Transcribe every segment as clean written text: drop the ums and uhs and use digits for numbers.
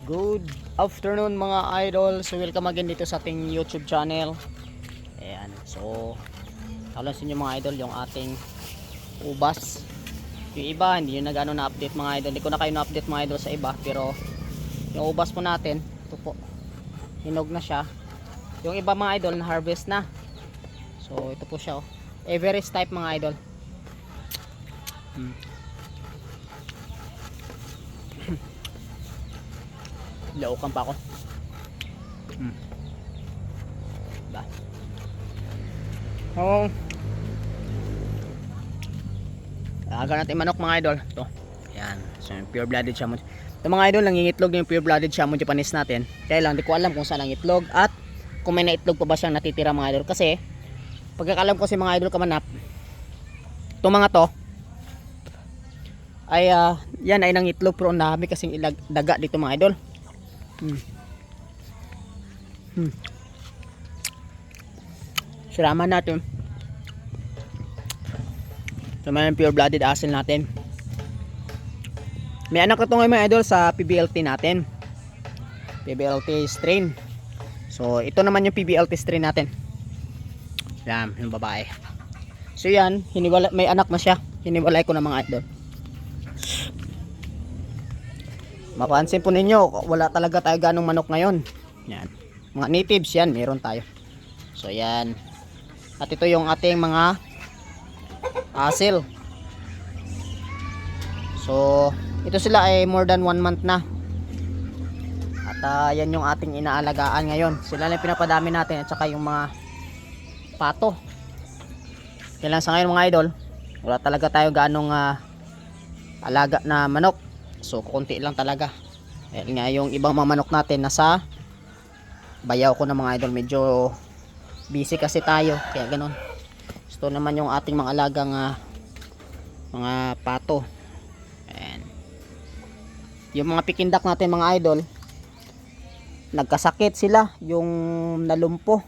Good afternoon mga idol. So welcome again dito sa ating YouTube channel. Ayan. So tawlan sa inyo mga idol yung ating ubas. Yung iba hindi nyo na gano'n na-update mga idol. Hindi ko na kayo na-update mga idol sa iba. Pero yung ubas po natin, ito po, hinog na siya. Yung iba mga idol na harvest na. So ito po siya, oh. Everest type mga idol. Laukan pa ako. Ba. Oh. Aga natin manok mga idol. Ito. Yan. So pure blooded siya mo. Ito mga idol, nangingitlog yung pure blooded siya mo Japanese natin. Kaya lang di ko alam kung saan ang itlog at kung may naitlog pa ba siyang natitira mga idol. Kasi pagkakalam ko si mga idol kamanap, itong mga to ay yan ay nangitlog pero dami kasing daga dito mga idol. Siraman natin. So may pure blooded asin natin. May anak na ito ngayon mga idol sa PBLT natin. PBLT strain. So ito naman yung PBLT strain natin. Yan, yung babae. So yan, may anak na siya. Hiniwalay ko na mga idol. Mapansin po ninyo, wala talaga tayo ganong manok ngayon. Yan. Mga natives yan, meron tayo. So yan. At ito yung ating mga asil. So ito sila ay more than 1 month na. At yan yung ating inaalagaan ngayon. Sila lang pinapadami natin at saka yung mga pato. Kailan sa ngayon mga idol, wala talaga tayo ganong alaga na manok. So konti lang talaga. Dahil nga yung ibang mga manok natin nasa bayaw ko na mga idol. Medyo busy kasi tayo. Kaya ganun. Ito naman yung ating mga alagang mga pato. Ayan. Yung mga pikindak natin mga idol, nagkasakit sila. Yung nalumpo.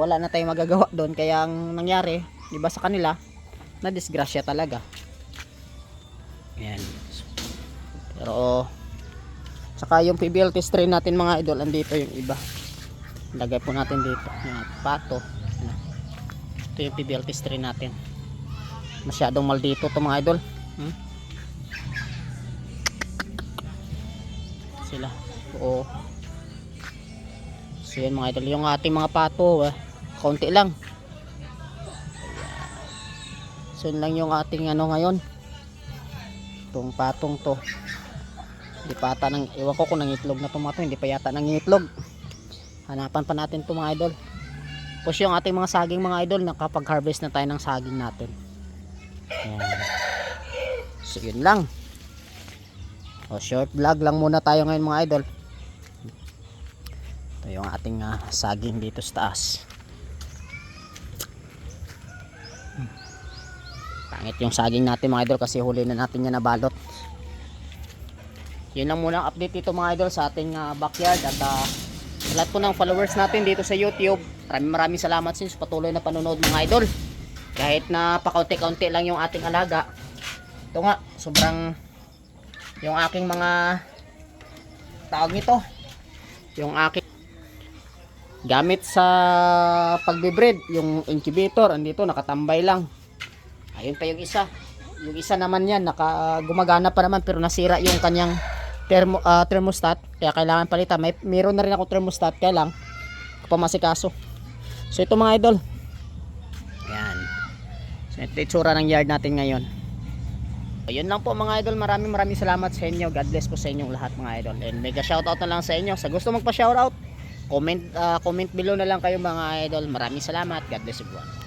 Wala na tayong magagawa doon. Kaya ang nangyari, diba sa kanila, na disgrasya talaga. Ayan. Pero saka yung PBLT strain natin mga idol, andito yung iba. Lagay po natin dito. Yan, pato. Ito yung PBLT strain natin. Masyadong maldito to mga idol. Sila. Oo. So yan mga idol, yung ating mga pato, kaunti lang. So yun lang yung ating ano ngayon. Itong patong to, hindi pa ata ewan ko kung nangitlog na itong mga to, hindi pa yata nangitlog. Hanapan pa natin ito mga idol. Tapos yung ating mga saging mga idol, nakapag harvest na tayo ng saging natin. Ayan. So yun lang. Short vlog lang muna tayo ngayon mga idol. Ito yung ating saging dito sa taas. Pangit yung saging natin mga idol kasi huli na natin yan nabalot. Yun lang muna ang update dito mga idol sa ating backyard. At sa lahat po ng followers natin dito sa YouTube, maraming salamat sa patuloy na panonood mga idol. Kahit na pakaunti-kaunti lang yung ating alaga, ito nga sobrang yung aking mga tawag nito, yung aking gamit sa pagbibreed, yung incubator andito nakatambay lang. Ayun pa yung isa. Yung isa naman yan gumagana pa naman pero nasira yung kanyang thermostat. Kaya kailangan palitan. Meron na rin ako thermostat kaya lang pamasikaso. So ito mga idol. Ayan. So ito itsura ng yard natin ngayon. Ayun lang po mga idol. Maraming salamat sa inyo. God bless po sa inyong lahat mga idol. And mega shoutout na lang sa inyo. Sa gusto magpa-shoutout, comment below na lang kayo mga idol. Maraming salamat. God bless everyone.